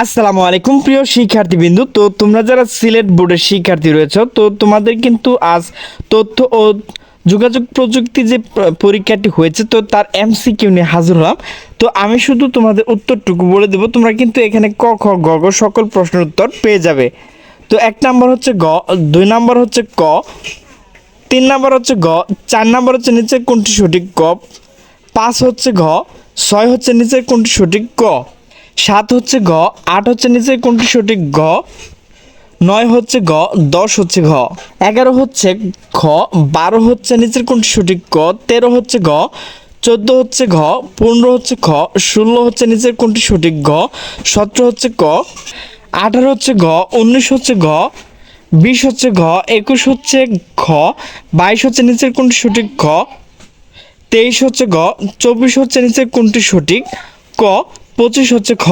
আসসালামু আলাইকুম প্রিয় শিক্ষার্থীবৃন্দ। তো তোমরা যারা সিলেট বোর্ডের শিক্ষার্থী রয়েছে, তো তোমাদের কিন্তু আজ তথ্য ও যোগাযোগ প্রযুক্তি যে পরীক্ষাটি হয়েছে, তো তার এমসিকিউ নিয়ে হাজির হলাম। তো আমি শুধু তোমাদের উত্তরটুকু বলে দেবো, তোমরা কিন্তু এখানে ক খ গ ঘ সকল প্রশ্নের উত্তর পেয়ে যাবে। তো 1 নম্বর হচ্ছে গ, 2 নম্বর হচ্ছে ক, 3 নম্বর হচ্ছে গ, 4 নম্বর হচ্ছে নিচের কোনটি সঠিক ক, 5 হচ্ছে ঘ, 6 হচ্ছে নিচের কোনটি সঠিক ক, 7 হচ্ছে ঘ, 8 হচ্ছে নিচের কোনটি সঠিক ঘ, 9 হচ্ছে ঘ, 10 হচ্ছে ঘ, 11 হচ্ছে খ, 12 হচ্ছে নিচের কোনটি সঠিক ক, 13 হচ্ছে ঘ, 14 হচ্ছে ঘ, 15 হচ্ছে খ, 16 হচ্ছে নিচের কোনটি সঠিক ঘ, 17 হচ্ছে ক, 18 হচ্ছে ঘ, 19 হচ্ছে ঘ, 20 হচ্ছে ঘ, 21 হচ্ছে ঘ, 22 হচ্ছে নিচের কোনটি সঠিক ঘ, 23 হচ্ছে ঘ, 24 হচ্ছে নিচের কোনটি সঠিক ক, 25 হচ্ছে খ।